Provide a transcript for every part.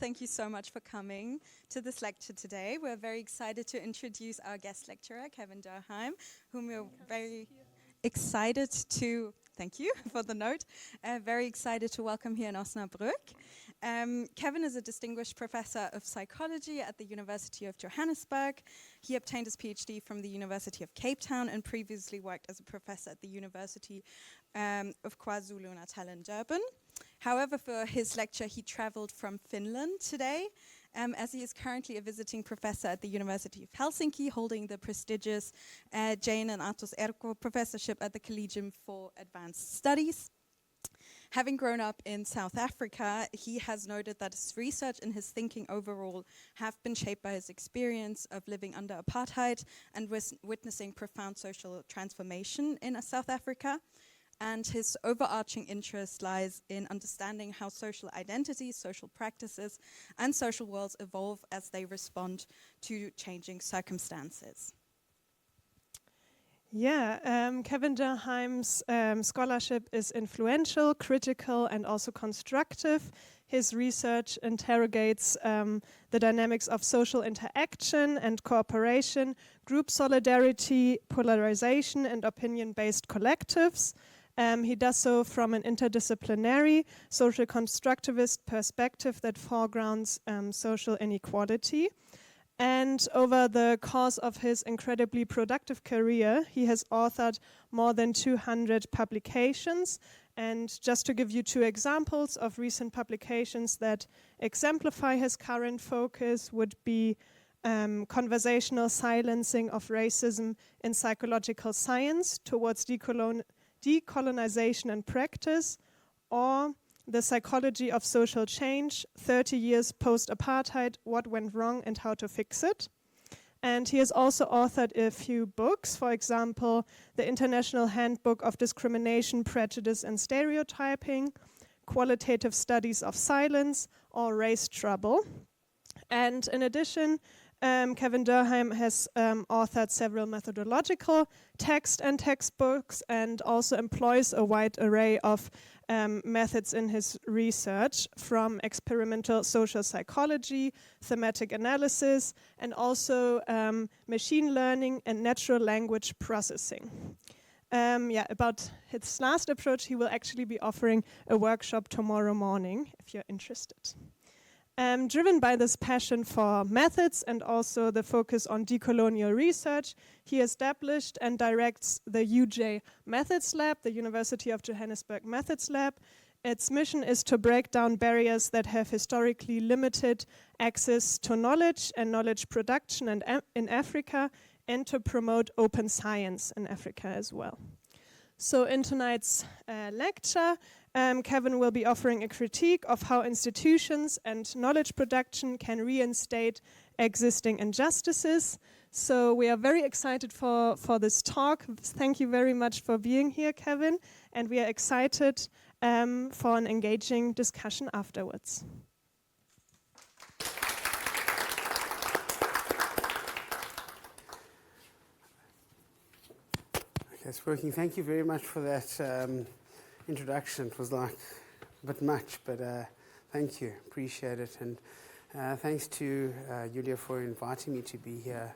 Thank you so much for coming to this lecture today. We're very excited to introduce our guest lecturer, Kevin Durrheim, whom we're very excited to, thank you for the note, very excited to welcome here in Osnabrück. Kevin is a distinguished professor of psychology at the University of Johannesburg. He obtained his PhD from the University of Cape Town and previously worked as a professor at the University of KwaZulu-Natal in Durban. However, for his lecture, he traveled from Finland today, as he is currently a visiting professor at the University of Helsinki, holding the prestigious Jane and Atos Erkko Professorship at the Collegium for Advanced Studies. Having grown up in South Africa, he has noted that his research and his thinking overall have been shaped by his experience of living under apartheid and witnessing profound social transformation in South Africa. And his overarching interest lies in understanding how social identities, social practices, and social worlds evolve as they respond to changing circumstances. Yeah, Kevin Durrheim's scholarship is influential, critical, and also constructive. His research interrogates the dynamics of social interaction and cooperation, group solidarity, polarization, and opinion-based collectives. He does so from an interdisciplinary, social constructivist perspective that foregrounds social inequality. And over the course of his incredibly productive career, he has authored more than 200 publications. And just to give you two examples of recent publications that exemplify his current focus would be Conversational Silencing of Racism in Psychological Science Towards Decolonization and Practice, or The Psychology of Social Change, 30 Years Post-Apartheid, What Went Wrong and How to Fix It. And he has also authored a few books, for example, The International Handbook of Discrimination, Prejudice and Stereotyping, Qualitative Studies of Silence, or Race Trouble. And in addition, Kevin Durrheim has authored several methodological text and textbooks and also employs a wide array of methods in his research, from experimental social psychology, thematic analysis, and also machine learning and natural language processing. About his last approach, he will actually be offering a workshop tomorrow morning, if you're interested. Driven by this passion for methods and also the focus on decolonial research, he established and directs the UJ Methods Lab, the University of Johannesburg Methods Lab. Its mission is to break down barriers that have historically limited access to knowledge and knowledge production in Africa, and to promote open science in Africa as well. So in tonight's lecture, Kevin will be offering a critique of how institutions and knowledge production can reinstate existing injustices. So we are very excited for this talk. Thank you very much for being here, Kevin. And we are excited for an engaging discussion afterwards. Okay, it's working. Thank you very much for that introduction. It was like a bit much, but thank you. Appreciate it. And thanks to Julia for inviting me to be here.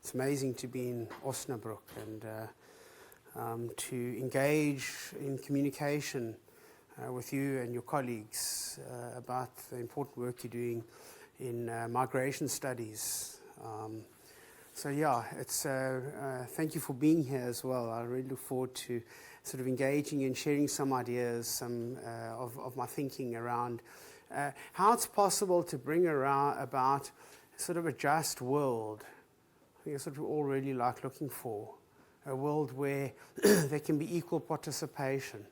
It's amazing to be in Osnabrück and to engage in communication with you and your colleagues about the important work you're doing in migration studies. So yeah, it's thank you for being here as well. I really look forward to sort of engaging and sharing some ideas, of my thinking around how it's possible to bring about sort of a just world. I think that's what we all really like looking for, a world where there can be equal participation.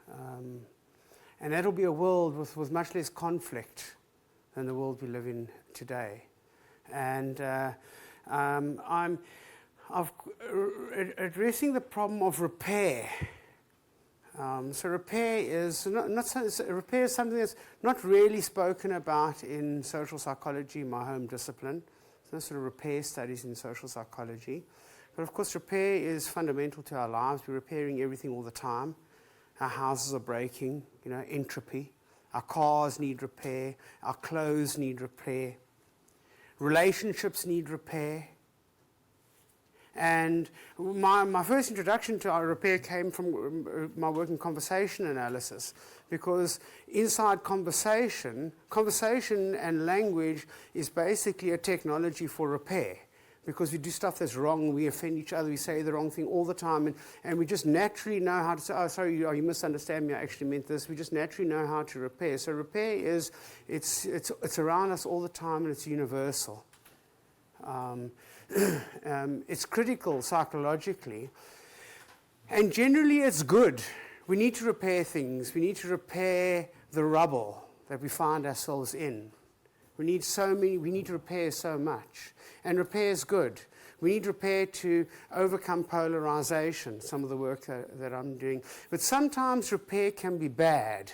And that'll be a world with much less conflict than the world we live in today. And I'm addressing the problem of repair. So repair is repair is something that's not really spoken about in social psychology, my home discipline. There's no sort of repair studies in social psychology. But of course, repair is fundamental to our lives. We're repairing everything all the time. Our houses are breaking, entropy. Our cars need repair. Our clothes need repair. Relationships need repair. And my first introduction to our repair came from my work in conversation analysis, because inside conversation and language is basically a technology for repair, because we do stuff that's wrong, we offend each other, we say the wrong thing all the time, and we just naturally know how to say, oh, sorry, you misunderstand me, I actually meant this. We just naturally know how to repair. So repair is, it's around us all the time, and it's universal. It's critical psychologically, and generally it's good. We need to repair things. We need to repair the rubble that we find ourselves in. We need to repair so much, and repair is good. We need repair to overcome polarization, some of the work that I'm doing. But sometimes repair can be bad.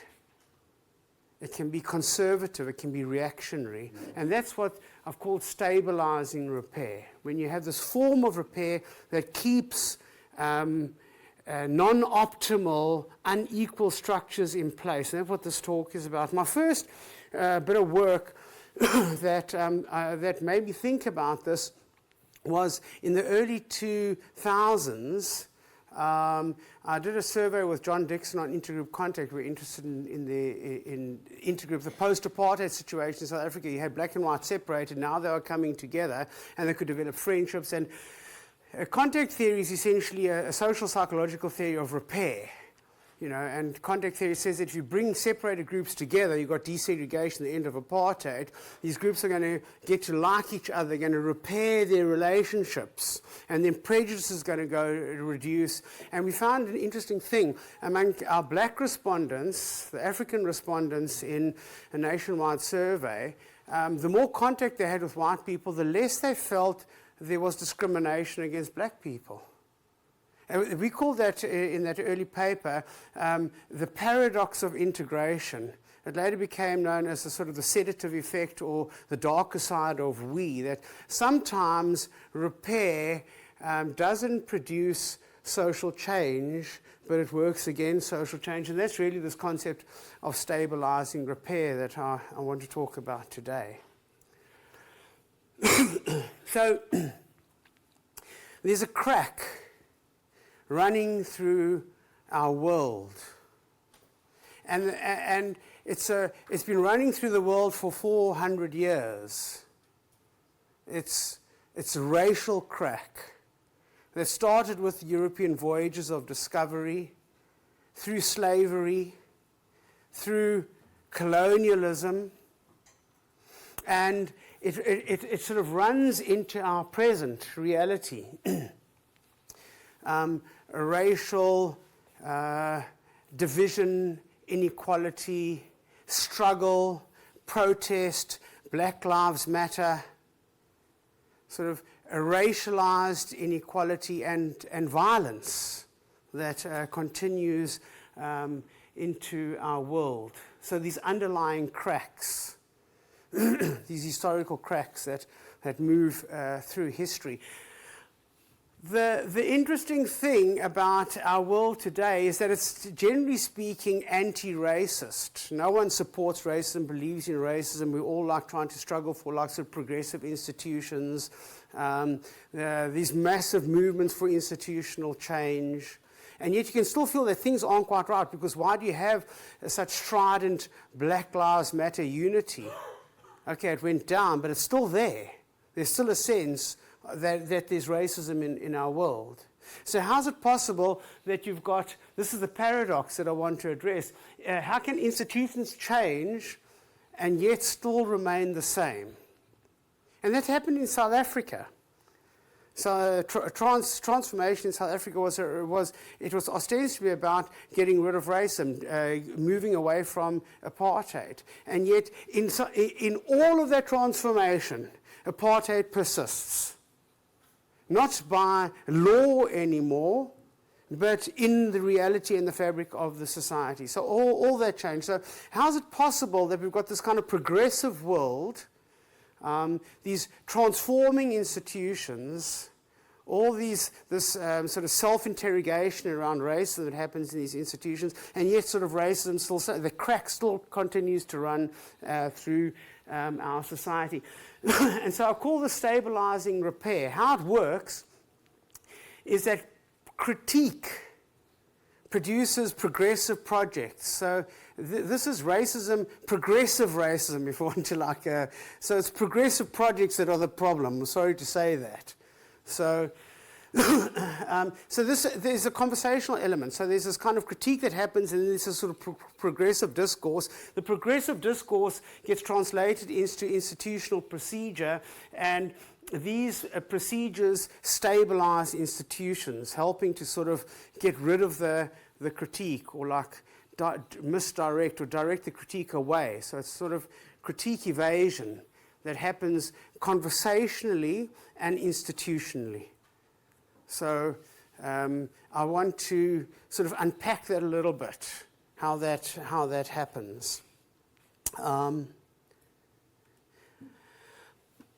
It can be conservative, it can be reactionary. And that's what I've called stabilizing repair. When you have this form of repair that keeps non-optimal, unequal structures in place. And that's what this talk is about. My first bit of work that made me think about this was in the early 2000s. I did a survey with John Dixon on intergroup contact. We're interested in intergroup, the post-apartheid situation in South Africa. You had black and white separated. Now they are coming together, and they could develop friendships. And contact theory is essentially a social psychological theory of repair. And contact theory says that if you bring separated groups together, you've got desegregation at the end of apartheid, these groups are going to get to like each other, they're going to repair their relationships, and then prejudice is going to reduce. And we found an interesting thing among our black respondents, the African respondents in a nationwide survey. The more contact they had with white people, the less they felt there was discrimination against black people. We called that, in that early paper, the paradox of integration. It later became known as the sort of the sedative effect, or the darker side of we, that sometimes repair doesn't produce social change, but it works against social change. And that's really this concept of stabilizing repair that I want to talk about today. So there's a crack running through our world, and it's been running through the world for 400 years. It's a racial crack that started with European voyages of discovery, through slavery, through colonialism, and it sort of runs into our present reality. Racial division, inequality, struggle, protest, Black Lives Matter, sort of a racialized inequality and violence that continues into our world. So these underlying cracks, these historical cracks that move through history. The interesting thing about our world today is that it's, generally speaking, anti-racist. No one supports racism, believes in racism. We're all trying to struggle for sort of progressive institutions. These massive movements for institutional change. And yet you can still feel that things aren't quite right, because why do you have such strident Black Lives Matter unity? Okay, it went down, but it's still there. There's still a sense that there's racism in our world. So how's it possible that you've got, this is the paradox that I want to address, how can institutions change and yet still remain the same? And that happened in South Africa. So transformation in South Africa was ostensibly about getting rid of racism, moving away from apartheid. And yet in all of that transformation, apartheid persists. Not by law anymore, but in the reality and the fabric of the society. So all that changed. So how is it possible that we've got this kind of progressive world, these transforming institutions, this sort of self-interrogation around racism that happens in these institutions, and yet sort of racism still, the crack still continues to run through our society. And so I call this stabilizing repair. How it works is that critique produces progressive projects. So this is racism, progressive racism, if you want to so it's progressive projects that are the problem. I'm sorry to say that. So, there's a conversational element. So there's this kind of critique that happens, and there's a sort of progressive discourse. The progressive discourse gets translated into institutional procedure, and these procedures stabilize institutions, helping to sort of get rid of the critique, or misdirect or direct the critique away. So it's sort of critique evasion that happens conversationally and institutionally. So I want to sort of unpack that a little bit, how that happens.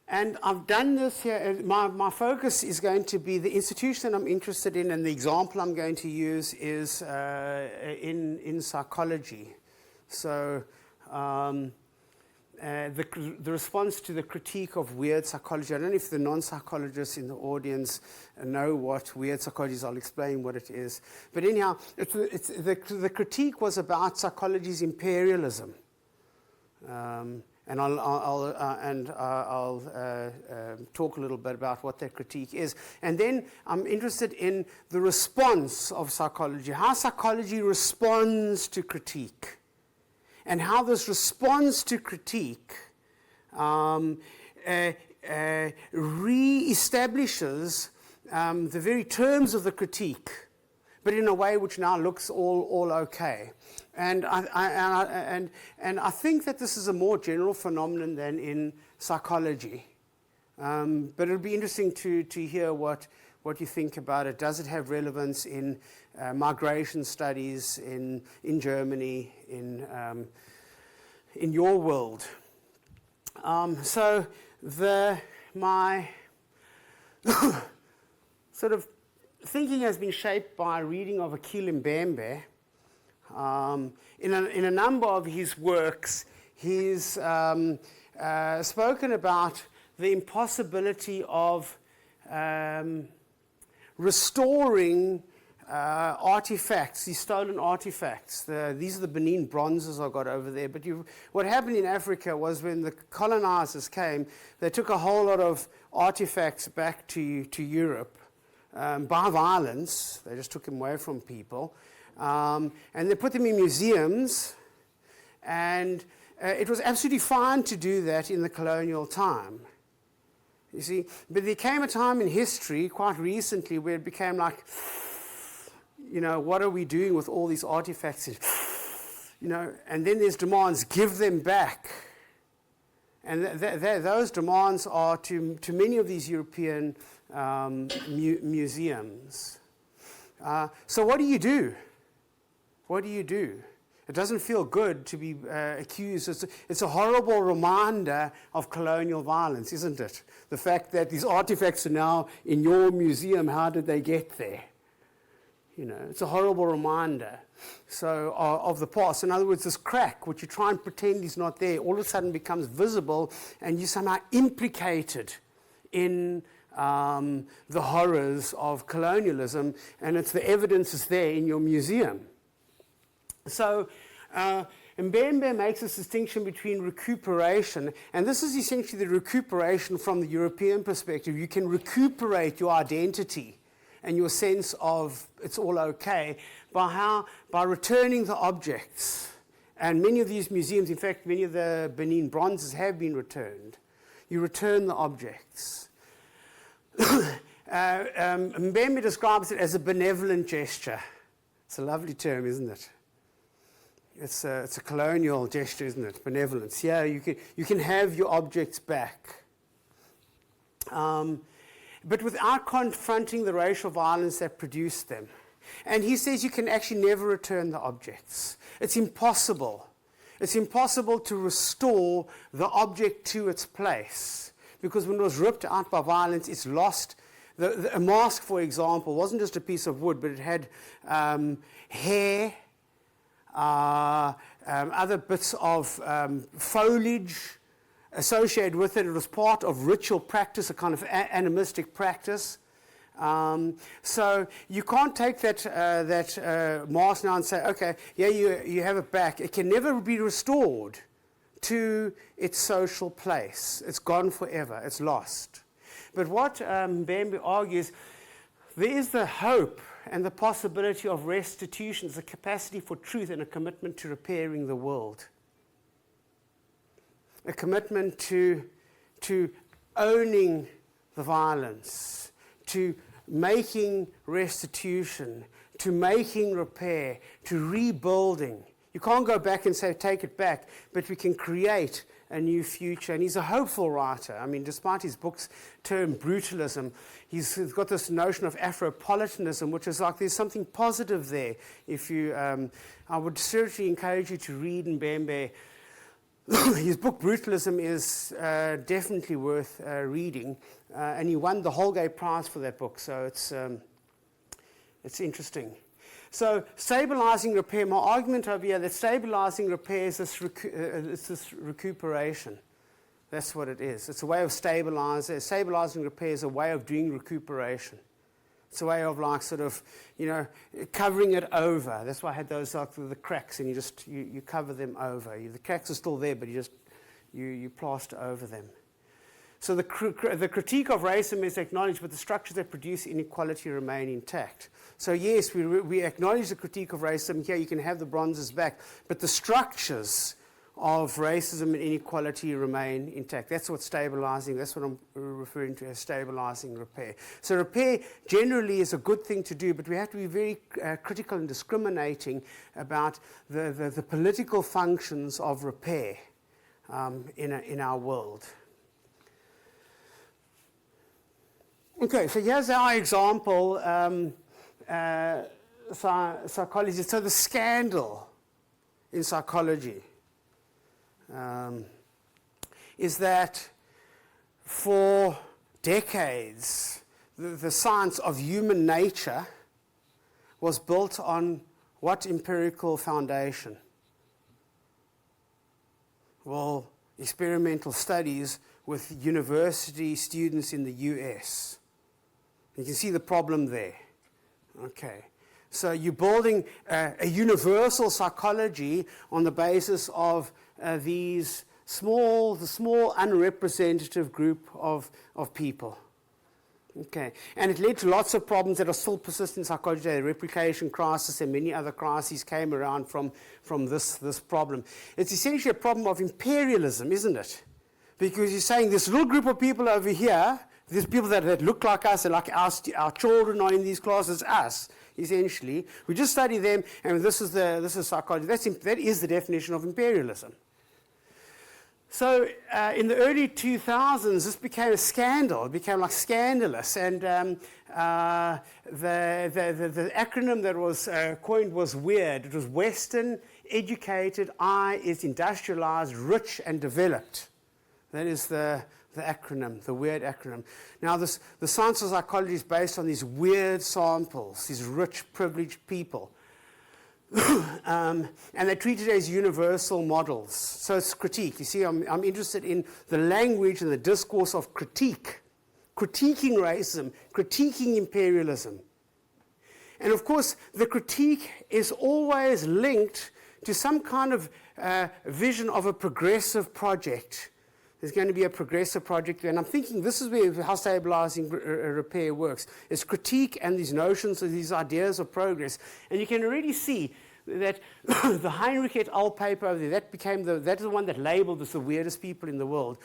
And I've done this here. My focus is going to be the institution I'm interested in, and the example I'm going to use is in psychology. So the response to the critique of weird psychology. I don't know if the non-psychologists in the audience know what weird psychology is. I'll explain what it is. But anyhow, the critique was about psychology's imperialism. And I'll talk a little bit about what that critique is. And then I'm interested in the response of psychology, how psychology responds to critique, and how this response to critique re-establishes the very terms of the critique, but in a way which now looks all okay. And I think that this is a more general phenomenon than in psychology. But it'll be interesting to hear what you think about it. Does it have relevance in migration studies in Germany, in your world? So my sort of thinking has been shaped by reading of Akil Mbembe. In a number of his works, he's spoken about the impossibility of restoring artifacts, these stolen artifacts. These are the Benin bronzes I've got over there. But what happened in Africa was when the colonizers came, they took a whole lot of artifacts back to Europe by violence. They just took them away from people. And they put them in museums, and it was absolutely fine to do that in the colonial time. You see, but there came a time in history, quite recently, where it became like, what are we doing with all these artifacts? And then there's demands, give them back. And those demands are to many of these European museums. So what do you do? What do you do? It doesn't feel good to be accused. It's a horrible reminder of colonial violence, isn't it? The fact that these artifacts are now in your museum, how did they get there? It's a horrible reminder of the past. In other words, this crack, which you try and pretend is not there, all of a sudden becomes visible, and you're somehow implicated in the horrors of colonialism, and the evidence is there in your museum. So Mbembe makes this distinction between recuperation, and this is essentially the recuperation from the European perspective. You can recuperate your identity and your sense of it's all okay by returning the objects. And many of these museums, in fact, many of the Benin bronzes have been returned. You return the objects. Mbembe describes it as a benevolent gesture. It's a lovely term, isn't it? It's a colonial gesture, isn't it? Benevolence. Yeah, you can have your objects back. But without confronting the racial violence that produced them. And he says you can actually never return the objects. It's impossible. It's impossible to restore the object to its place. Because when it was ripped out by violence, it's lost A mask, for example, wasn't just a piece of wood, but it had hair, other bits of foliage associated with it. It was part of ritual practice, a kind of animistic practice. So you can't take that mask now and say, okay, yeah, you have it back. It can never be restored to its social place. It's gone forever. It's lost. But what Mbembe argues, there is the hope and the possibility of restitution, the capacity for truth and a commitment to repairing the world. A commitment to owning the violence, to making restitution, to making repair, to rebuilding. You can't go back and say, take it back, but we can create a new future. And he's a hopeful writer. I mean, despite his book's term brutalism, he's got this notion of Afropolitanism, which is like there's something positive there. If you, I would certainly encourage you to read Mbembe. His book Brutalism is definitely worth reading, and he won the Holgate Prize for that book, so it's interesting. So stabilizing repair, my argument over here that stabilizing repair is this recuperation. That's what it is. It's a way of stabilizing. Stabilizing repair is a way of doing recuperation. It's a way of like sort of, covering it over. That's why I had those like the cracks, and you cover them over. The cracks are still there, but you plaster over them. So the critique of racism is acknowledged, but the structures that produce inequality remain intact. So yes, we acknowledge the critique of racism. Here you can have the bronzes back, but the structures of racism and inequality remain intact. That's what's stabilizing. That's what I'm referring to as stabilizing repair. So repair generally is a good thing to do, but we have to be very critical and discriminating about the political functions of repair in our world. Okay, so here's our example, psychology. So the scandal in psychology is that for decades, the science of human nature was built on what empirical foundation? Well, experimental studies with university students in the US. You can see the problem there. Okay. So you're building a universal psychology on the basis of the small unrepresentative group of people. Okay. And it led to lots of problems that are still persistent in psychology. The replication crisis and many other crises came around from this problem. It's essentially a problem of imperialism, isn't it? Because you're saying this little group of people over here, these people that look like us, and like our children are in these classes, us, essentially. We just study them, and this is psychology. That is the definition of imperialism. So in the early 2000s, this became a scandal. It became like scandalous, and the acronym that was coined was WEIRD. It was Western, Educated, I is Industrialized, Rich, and Developed. That is the acronym, the WEIRD acronym. Now, the science of psychology is based on these weird samples, these rich, privileged people. And they're treated as universal models. So it's critique. You see, I'm interested in the language and the discourse of critique. Critiquing racism, critiquing imperialism. And of course, the critique is always linked to some kind of vision of a progressive project. There's going to be a progressive project, and I'm thinking this is how stabilizing repair works. It's critique and these notions, and these ideas of progress. And you can already see that the Heinrich et al. Paper over there, that is the one that labeled us the weirdest people in the world.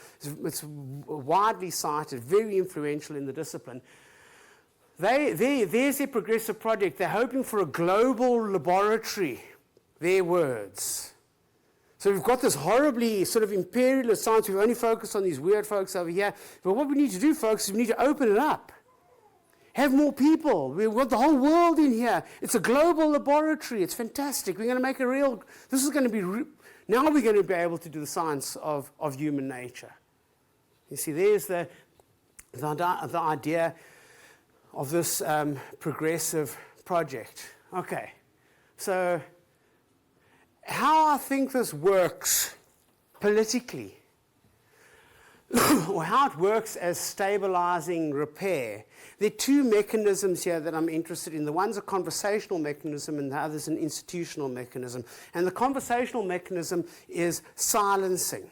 It's widely cited, very influential in the discipline. There's a progressive project. They're hoping for a global laboratory, their words. So we've got this horribly sort of imperialist science. We've only focused on these weird folks over here. But what we need to do, folks, is we need to open it up. Have more people. We want the whole world in here. It's a global laboratory. It's fantastic. We're going to make this is going to be, now we're going to be able to do the science of human nature. You see, there's the idea of this progressive project. Okay, so how I think this works politically, or how it works as stabilizing repair. There are two mechanisms here that I'm interested in. The one's a conversational mechanism and the other's an institutional mechanism. And the conversational mechanism is silencing.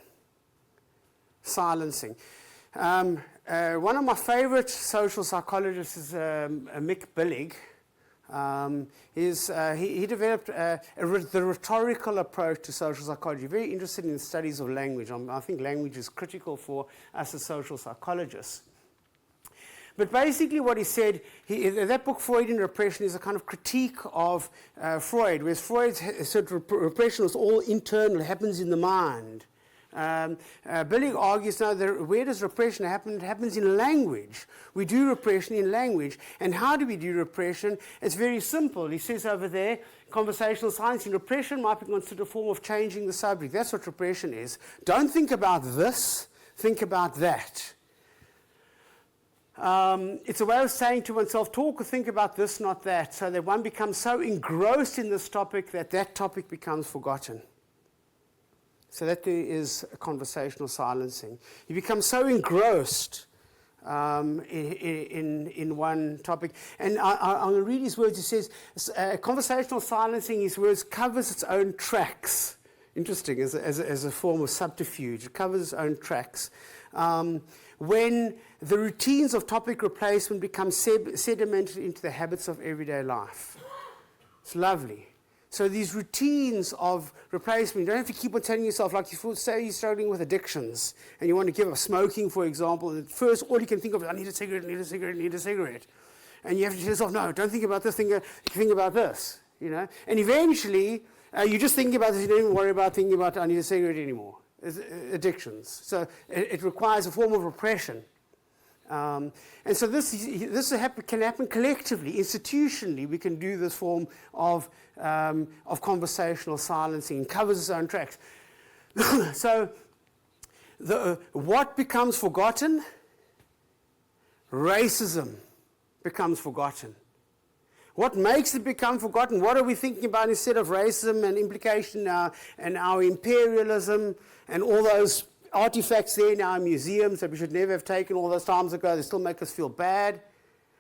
Silencing. One of my favorite social psychologists is Mick Billig. He developed the rhetorical approach to social psychology, very interested in the studies of language. I think language is critical for us as social psychologists. But basically what he said, that book, Freud and Repression, is a kind of critique of Freud, whereas Freud said repression was all internal, it happens in the mind. Billig argues now that where does repression happen? It happens in language. We do repression in language. And how do we do repression? It's very simple. He says over there, conversational silencing. Repression might be considered a form of changing the subject. That's what repression is. Don't think about this, think about that. It's a way of saying to oneself, talk or think about this, not that, so that one becomes so engrossed in this topic that that topic becomes forgotten. So that there is a conversational silencing. You become so engrossed in one topic. And I'm going to read his words. He says, conversational silencing, his words, covers its own tracks. Interesting, as a form of subterfuge. It covers its own tracks. When the routines of topic replacement become sedimented into the habits of everyday life. It's lovely. So these routines of replacement, you don't have to keep on telling yourself, like you say you're struggling with addictions and you want to give up smoking, for example, and at first all you can think of is, I need a cigarette, I need a cigarette, I need a cigarette. And you have to tell yourself, no, don't think about this, think about this, you know. And eventually, you're just thinking about this, you don't even worry about thinking about, I need a cigarette anymore. It's addictions. So it requires a form of repression. And so this can happen collectively, institutionally. We can do this form of conversational silencing and covers its own tracks. So what becomes forgotten? Racism becomes forgotten. What makes it become forgotten? What are we thinking about instead of racism and implication and our imperialism and all those artifacts there in our museums that we should never have taken all those times ago? They still make us feel bad.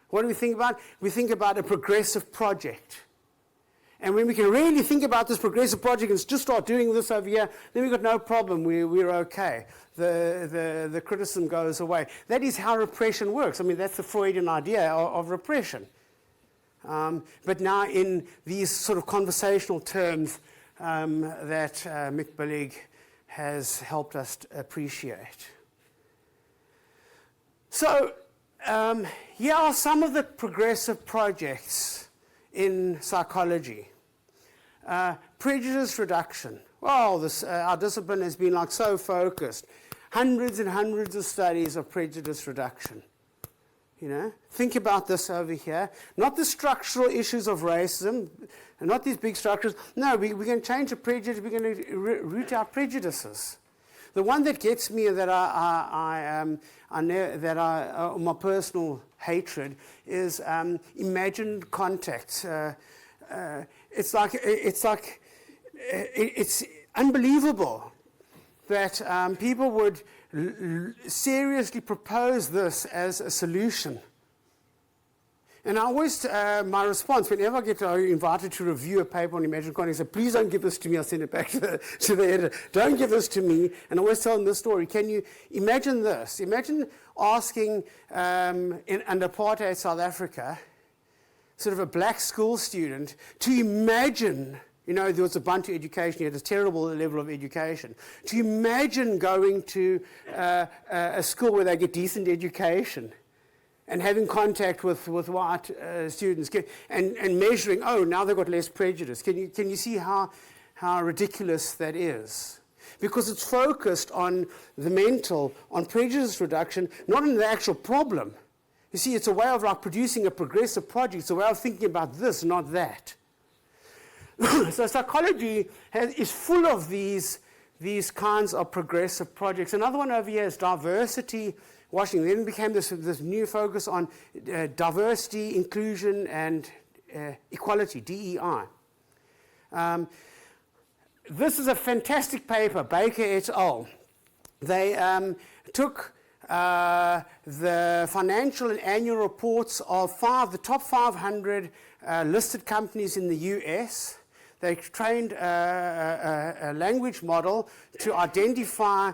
What do we think about? We think about a progressive project. And when we can really think about this progressive project and just start doing this over here, then we've got no problem. We're okay. The criticism goes away. That is how repression works. I mean, that's the Freudian idea of repression. But now in these sort of conversational terms that Mick Billig has helped us appreciate. So here are some of the progressive projects in psychology. Prejudice reduction. Well, our discipline has been like so focused. Hundreds and hundreds of studies of prejudice reduction. You know, think about this over here. Not the structural issues of racism, and not these big structures. No, we're going to change the prejudice. We're going to root out prejudices. The one that gets me, that my personal hatred is imagined contact. It's unbelievable that people would seriously propose this as a solution. And I always, my response, whenever I get invited to review a paper on imagined context, I say, please don't give this to me, I'll send it back to the editor. Don't give this to me. And I always tell them this story. Can you imagine this? Imagine asking, under apartheid South Africa, sort of a black school student, to imagine, you know, there was a Bantu education, you had a terrible level of education. To imagine going to a school where they get decent education and having contact with white students and measuring, oh, now they've got less prejudice. Can you see how ridiculous that is? Because it's focused on the mental, on prejudice reduction, not on the actual problem. You see, it's a way of like producing a progressive project. It's a way of thinking about this, not that. So psychology is full of these kinds of progressive projects. Another one over here is diversity washing. Then it became this new focus on diversity, inclusion, and equality, DEI. This is a fantastic paper, Baker et al. They took the financial and annual reports of the top 500 listed companies in the US. They trained a language model to identify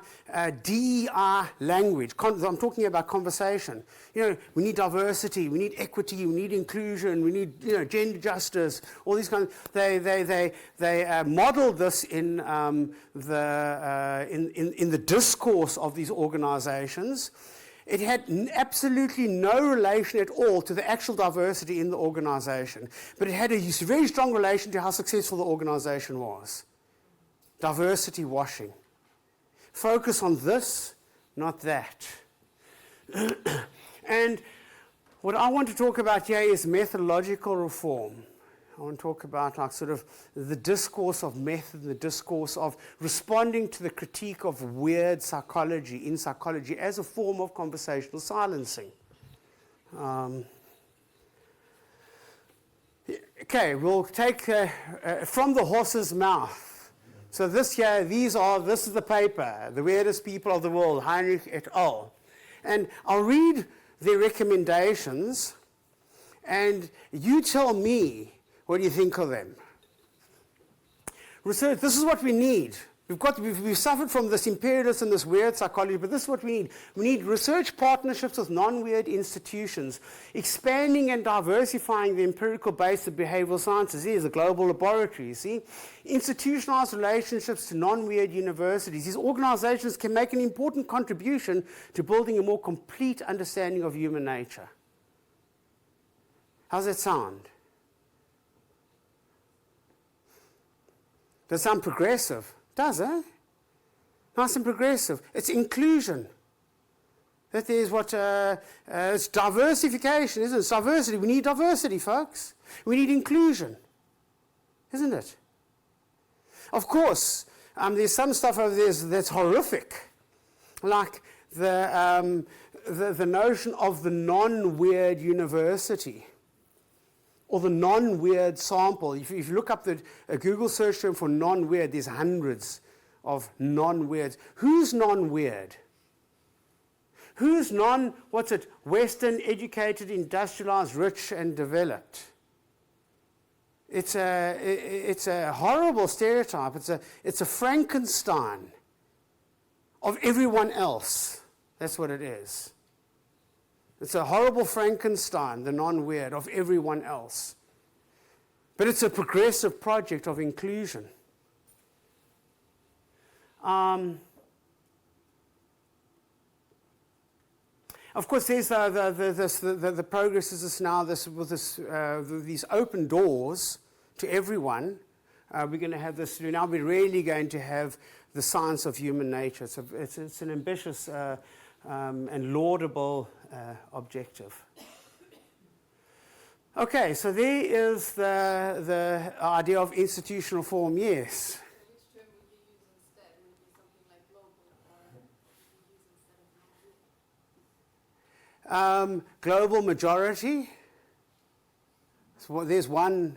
DEI language. I'm talking about conversation. We need diversity, we need equity, we need inclusion, we need gender justice, all these kinds. They modeled this in the discourse of these organizations. It had absolutely no relation at all to the actual diversity in the organization, but it had a very strong relation to how successful the organization was. Diversity washing. Focus on this, not that. And what I want to talk about here is methodological reform. I want to talk about sort of the discourse of method, the discourse of responding to the critique of weird psychology in psychology as a form of conversational silencing. Okay, we'll take from the horse's mouth. So this is the paper, The Weirdest People of the World, Heinrich et al. And I'll read their recommendations, and you tell me, what do you think of them? Research, this is what we need. We've suffered from this imperialist and this weird psychology, but this is what we need. We need research partnerships with non-weird institutions, expanding and diversifying the empirical base of behavioral sciences. Here's a global laboratory, see? Institutionalized relationships to non-weird universities. These organizations can make an important contribution to building a more complete understanding of human nature. How's that sound? Does it sound progressive? Does it? Nice and progressive. It's inclusion. That is what, it's diversification, isn't it? It's diversity. We need diversity, folks. We need inclusion, isn't it? Of course, there's some stuff over there that's horrific, like the notion of the non-weird university, or the non-weird sample. If you look up a Google search term for non-weird, there's hundreds of non-weirds. Who's non-weird? Who's Western, educated, industrialized, rich, and developed? It's a horrible stereotype. It's a Frankenstein of everyone else. That's what it is. It's a horrible Frankenstein, the non-weird, of everyone else. But it's a progressive project of inclusion. Of course, there's the progress is now these open doors to everyone. We're going to have this. Now we're really going to have the science of human nature. It's an ambitious and laudable objective. Okay, so there is the idea of institutional form, yes. Which term would you use instead? Would it be something like global, or would you use instead of non-weird? Global majority. So there's one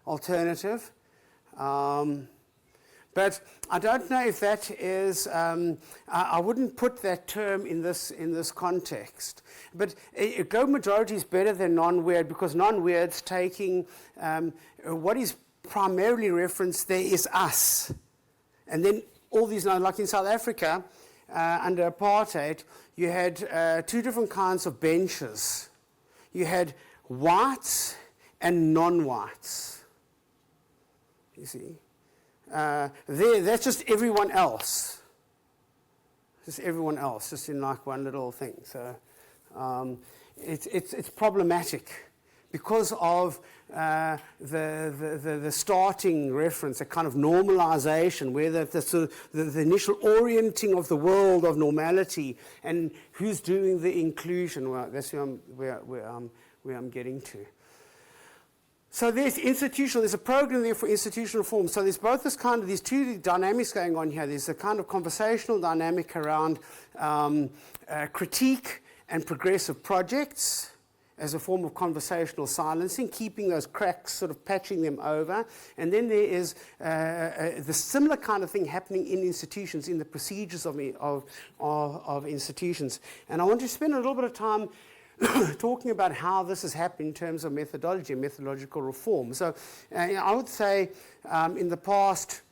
alternative. But I don't know if that is, I wouldn't put that term in this context. But global majority is better than non-weird, because non-weird's taking what is primarily referenced there is us. And then all these, like in South Africa, under apartheid, you had two different kinds of benches. You had whites and non-whites, you see. That's just everyone else. Just everyone else, just in like one little thing. So it's problematic because of the starting reference, a kind of normalization, where the initial orienting of the world of normality, and who's doing the inclusion. Well, that's where I'm getting to. So there's institutional, there's a program there for institutional reform. So there's both these two dynamics going on here. There's a kind of conversational dynamic around critique and progressive projects as a form of conversational silencing, keeping those cracks, sort of patching them over. And then there is the similar kind of thing happening in institutions, in the procedures of institutions. And I want to spend a little bit of time talking about how this is happening in terms of methodology and methodological reform. So I would say in the past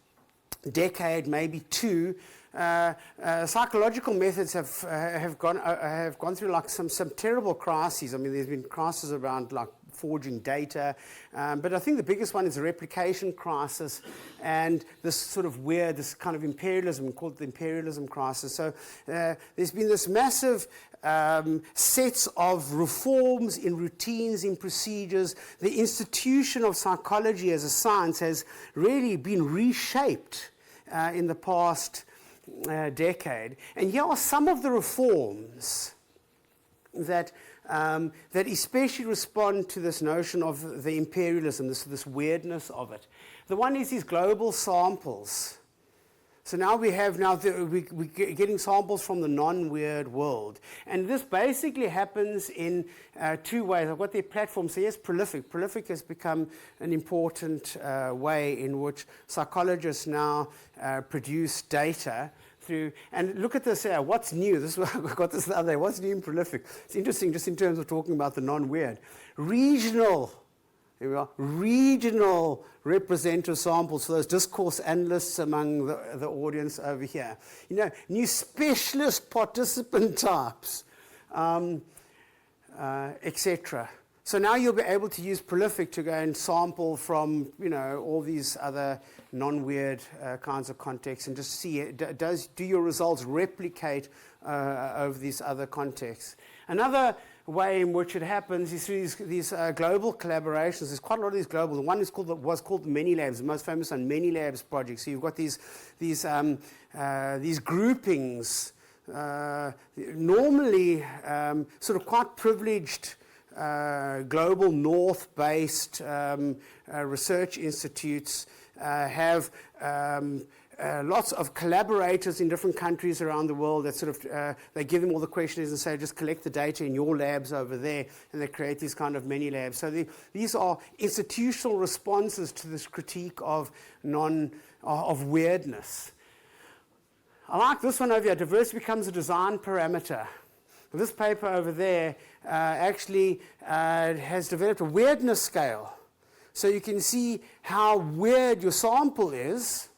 decade, maybe two, psychological methods have gone through like some terrible crises. I mean, there's been crises around like forging data, but I think the biggest one is the replication crisis and this sort of weird, this kind of imperialism, called the imperialism crisis. So there's been this massive sets of reforms in routines, in procedures. The institution of psychology as a science has really been reshaped in the past decade. And here are some of the reforms that especially respond to this notion of the imperialism, this weirdness of it. The one is these global samples. So now we're getting samples from the non-weird world. And this basically happens in two ways. I've got their platform. So yes, Prolific. Prolific has become an important way in which psychologists now produce data through, and look at this here, what's new? This is what I got this the other day. What's new in Prolific? It's interesting just in terms of talking about the non-weird. Regional. Here we are. Regional representative samples for those discourse analysts among the audience over here. You know, new specialist participant types, etc. So now you'll be able to use Prolific to go and sample from, you know, all these other non-weird kinds of contexts and just see, do your results replicate over these other contexts? Another way in which it happens is through these global collaborations. There's quite a lot of these global. The one is was called Many Labs, the most famous on Many Labs project. So you've got these groupings, normally sort of quite privileged global north-based research institutes have lots of collaborators in different countries around the world that sort of, they give them all the questionnaires and say, just collect the data in your labs over there, and they create these kind of mini labs. So these are institutional responses to this critique of weirdness. I like this one over here, diversity becomes a design parameter. This paper over there actually has developed a weirdness scale. So you can see how weird your sample is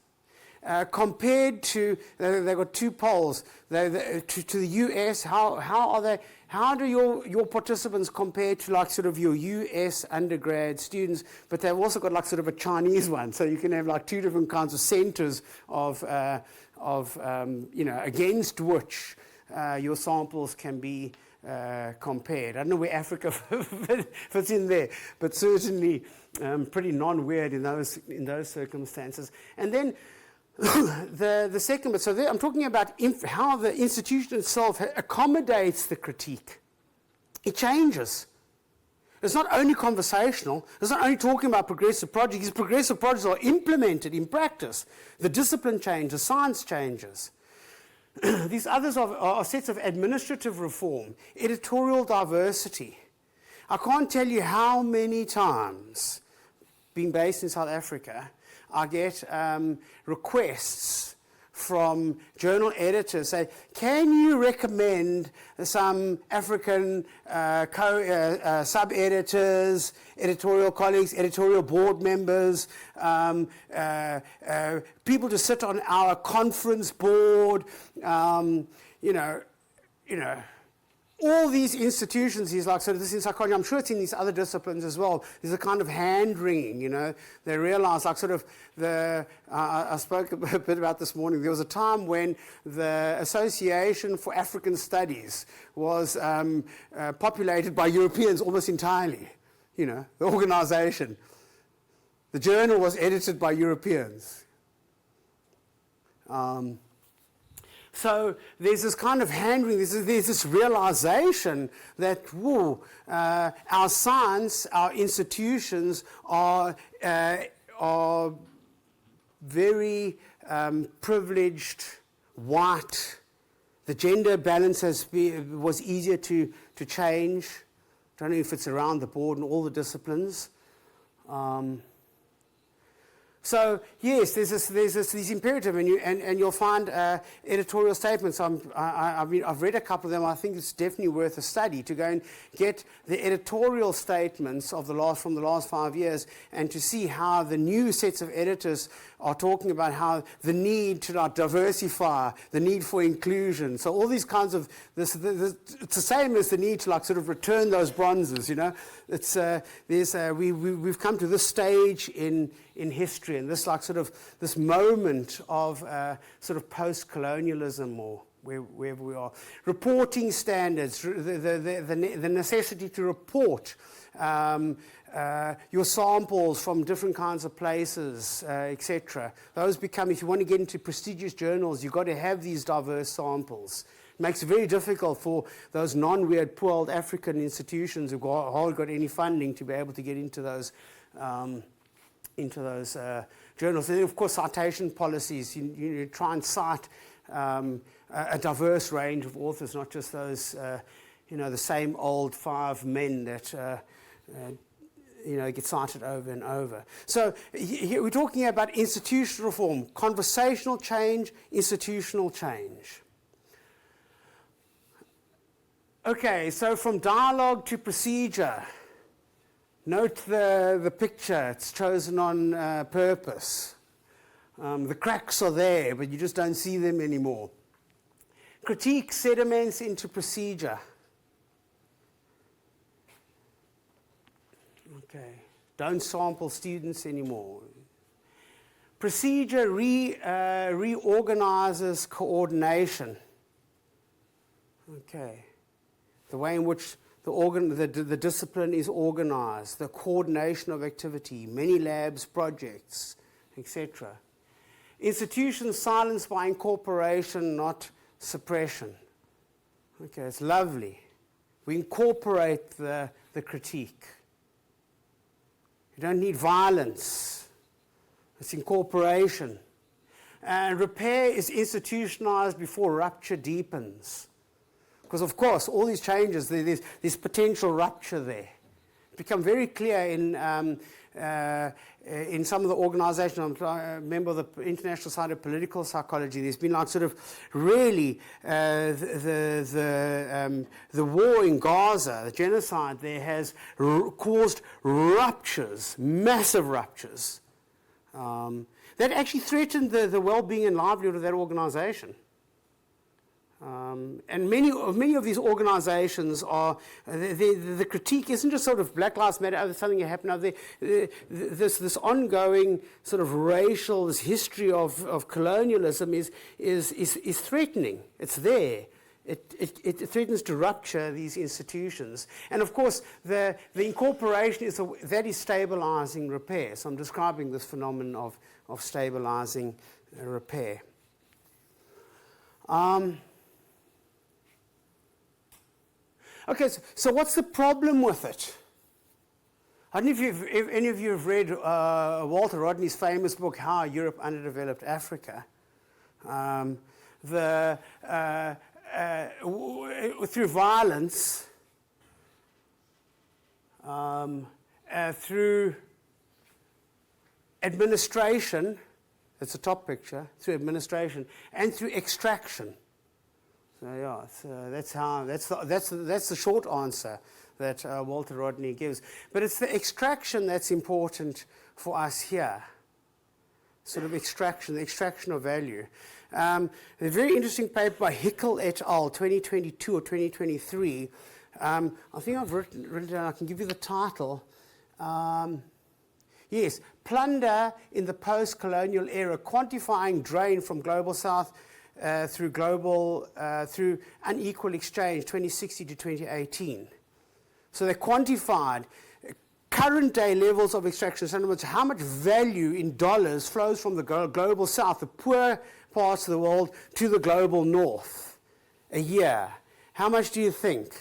compared to, they've got two polls, to the US, how do your participants compare to like sort of your US undergrad students, but they've also got like sort of a Chinese one, so you can have like two different kinds of centers of you know, against which your samples can be compared. I don't know where Africa fits in there, but certainly pretty non-weird in those circumstances. And then the second bit, so there, I'm talking about how the institution itself accommodates the critique. It changes. It's not only conversational. It's not only talking about progressive projects. These progressive projects are implemented in practice. The discipline changes, science changes. These others are sets of administrative reform, editorial diversity. I can't tell you how many times, being based in South Africa, I get requests from journal editors say, can you recommend some African sub-editors, editorial colleagues, editorial board members, people to sit on our conference board, you know, all these institutions, he's like, so this is in psychology, I'm sure it's in these other disciplines as well. There's a kind of hand-wringing, you know. They realize, like sort of I spoke a bit about this morning, there was a time when the Association for African Studies was populated by Europeans almost entirely, you know, the organization. The journal was edited by Europeans. So there's this kind of hand-wringing, there's this realization that, our science, our institutions are very privileged, white. The gender balance was easier to change. Don't know if it's around the board in all the disciplines. So yes, there's this imperative, and you'll find editorial statements. I've read a couple of them. I think it's definitely worth a study to go and get the editorial statements from the last 5 years, and to see how the new sets of editors are talking about how the need to diversify, the need for inclusion. So all these kinds of it's the same as the need to sort of return those bronzes. It's we've come to this stage in history, and this this moment of sort of post-colonialism, or wherever we are. Reporting standards, the necessity to report your samples from different kinds of places, etc. Those become, if you want to get into prestigious journals, you've got to have these diverse samples. It makes it very difficult for those non-weird, poor old African institutions who've hardly got any funding to be able to get into those journals. And then, of course, citation policies. You try and cite a diverse range of authors, not just those, the same old 5 men that get cited over and over. So here we're talking about institutional reform, conversational change, institutional change. Okay, so from dialogue to procedure. Note the picture, it's chosen on purpose. The cracks are there, but you just don't see them anymore. Critique sediments into procedure. Okay, don't sample students anymore. Procedure reorganizes coordination. Okay, the way in which the discipline is organized, the coordination of activity, many labs, projects, etc. Institutions silenced by incorporation, not suppression. Okay, it's lovely. We incorporate the critique. You don't need violence. It's incorporation. And repair is institutionalized before rupture deepens. Because, of course, all these changes, there's potential rupture there. It become very clear in some of the organizations. I'm a member of the International Society of Political Psychology. There's been really the war in Gaza, the genocide there, has caused ruptures, massive ruptures, that actually threatened the well-being and livelihood of that organization. And many of these organizations are, the critique isn't just sort of Black Lives Matter, there's something that happened, this ongoing sort of racial, this history of colonialism is threatening. It's there. It threatens to rupture these institutions. And of course, the incorporation is stabilizing repair. So I'm describing this phenomenon of stabilizing repair. Okay, so what's the problem with it? I don't know if any of you have read Walter Rodney's famous book, How Europe Underdeveloped Africa. Through violence, through administration, that's the top picture, through administration, and through extraction. So yeah, that's the short answer that Walter Rodney gives. But it's the extraction that's important for us here. Sort of extraction, the extraction of value. A very interesting paper by Hickel et al., 2022 or 2023. I think I've written down, I can give you the title. Yes, Plunder in the Post-Colonial Era, Quantifying Drain from Global South through unequal exchange, 2060 to 2018. So they quantified current day levels of extraction. So in other words, how much value in dollars flows from the global south, the poor parts of the world to the global north a year. How much do you think?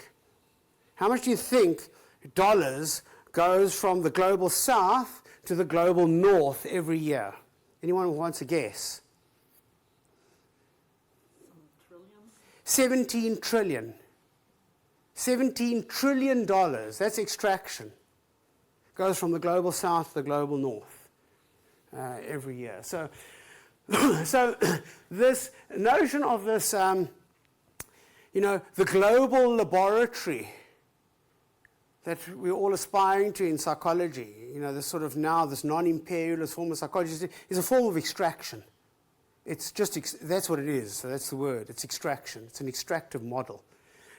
How much do you think dollars goes from the global south to the global north every year? Anyone who wants a guess? 17 trillion. $17 trillion. That's extraction. Goes from the global south to the global north every year. So, so this notion of this, the global laboratory that we're all aspiring to in psychology, this sort of now, this non-imperialist form of psychology is a form of extraction. It's just, that's what it is, so that's the word, it's extraction. It's an extractive model.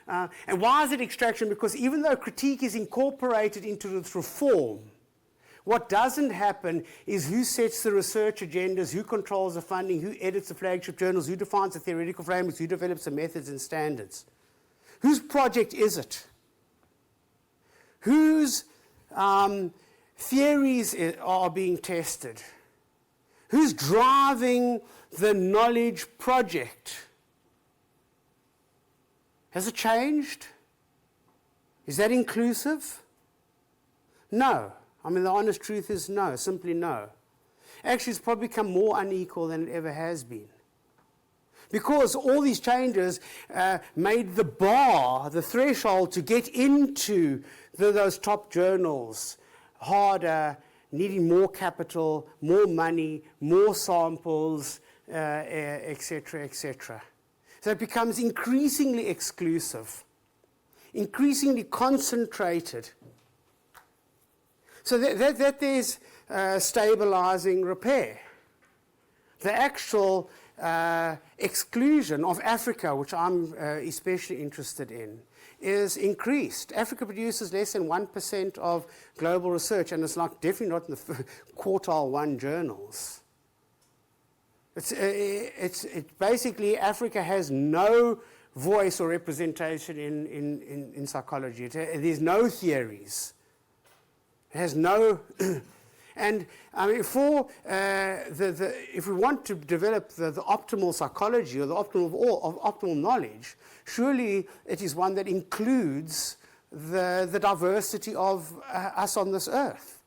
And why is it extraction? Because even though critique is incorporated into this reform, what doesn't happen is who sets the research agendas, who controls the funding, who edits the flagship journals, who defines the theoretical frameworks, who develops the methods and standards. Whose project is it? Whose theories are being tested? Who's driving the knowledge project? Has it changed? Is that inclusive? No. I mean, the honest truth is no, simply no. Actually, it's probably become more unequal than it ever has been. Because all these changes made the bar, the threshold to get into those top journals harder, needing more capital, more money, more samples, etc., etc. So it becomes increasingly exclusive, increasingly concentrated. So that there's stabilizing repair. The actual exclusion of Africa, which I'm especially interested in, is increased. Africa produces less than 1% of global research, and it's definitely not in the quartile 1 journals. It's basically Africa has no voice or representation in psychology. There's no theories. It has no, and I mean, if we want to develop the optimal psychology or the optimal knowledge, surely it is one that includes the diversity of us on this earth.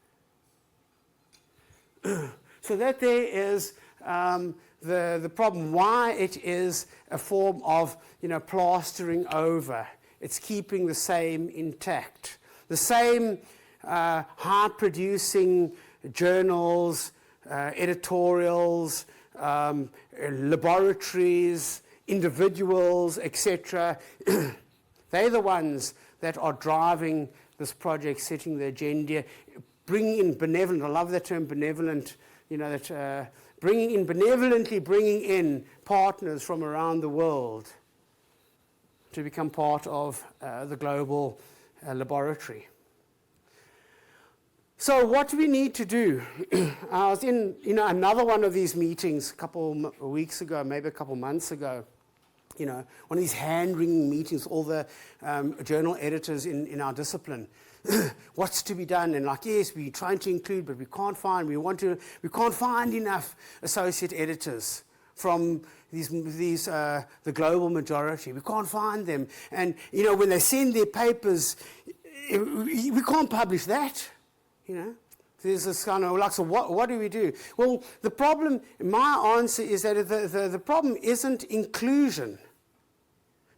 So that there is the problem. Why it is a form of plastering over. It's keeping the same intact. The same high-producing journals, editorials, laboratories, individuals, etc. They're the ones that are driving this project, setting the agenda, bringing in benevolent. I love that term, benevolent. Benevolently bringing in partners from around the world to become part of the global laboratory. So what do we need to do? I was in another one of these meetings a couple of weeks ago, maybe a couple of months ago. One of these hand-wringing meetings, all the journal editors in our discipline. What's to be done? And yes, we're trying to include, but we can't find. We can't find enough associate editors from the global majority. We can't find them. And when they send their papers, we can't publish that. There's this kind of so what do we do? Well, the problem, my answer is that the problem isn't inclusion,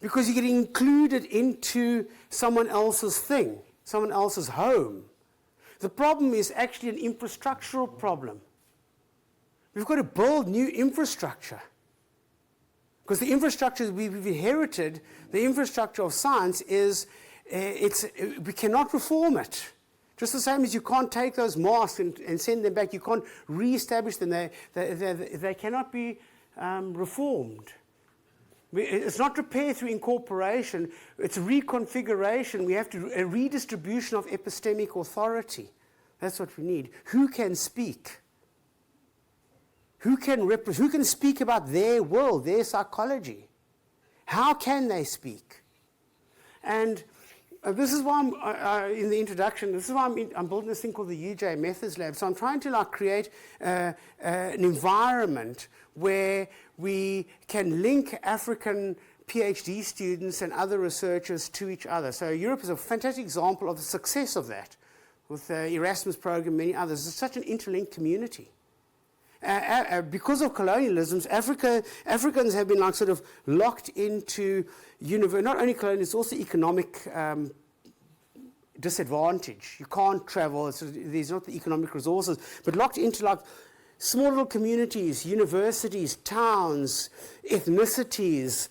because you get included into someone else's thing, someone else's home. The problem is actually an infrastructural problem. We've got to build new infrastructure, because the infrastructure we've inherited, the infrastructure of science is, we cannot reform it. Just the same as you can't take those masks and send them back. You can't re-establish them. They cannot be reformed. It's not repair through incorporation. It's reconfiguration. We have a redistribution of epistemic authority. That's what we need. Who can speak? Who can speak about their world, their psychology? How can they speak? And This is why I'm, in the introduction, this is why I'm building this thing called the UJ Methods Lab. So I'm trying to like create an environment where we can link African PhD students and other researchers to each other. So Europe is a fantastic example of the success of that, with the Erasmus program, many others. It's such an interlinked community. Because of colonialisms, Africans have been like sort of locked into not only colonialism, it's also economic disadvantage. You can't travel, there's not the economic resources, but locked into like small little communities, universities, towns, ethnicities,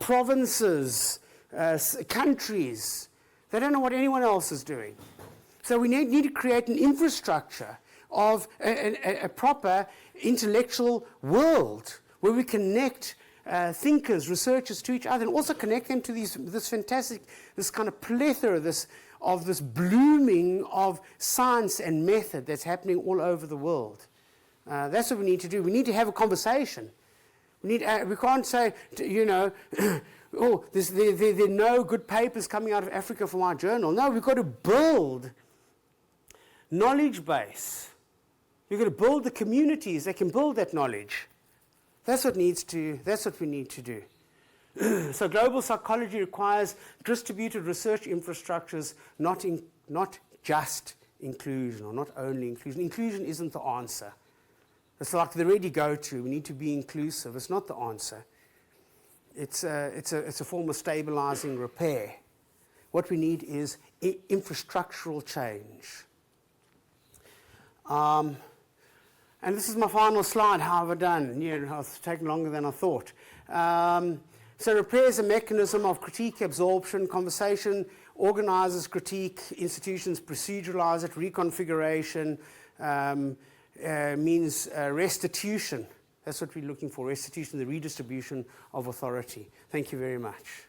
provinces, countries. They don't know what anyone else is doing. So we need to create an infrastructure of a proper intellectual world where we connect thinkers, researchers to each other, and also connect them to this fantastic, this kind of plethora of this blooming of science and method that's happening all over the world. That's what we need to do. We need to have a conversation. We can't say, oh, there are no good papers coming out of Africa from our journal. No, we've got to build knowledge base. We've got to build the communities that can build that knowledge. That's what we need to do. So global psychology requires distributed research infrastructures, not just inclusion, or not only inclusion. Inclusion isn't the answer. It's like the ready go-to. We need to be inclusive. It's not the answer. It's a form of stabilizing repair. What we need is infrastructural change. And this is my final slide. How have I done? It's taken longer than I thought. So repair is a mechanism of critique, absorption, conversation, organizes critique, institutions proceduralize it, reconfiguration, means restitution. That's what we're looking for, restitution, the redistribution of authority. Thank you very much.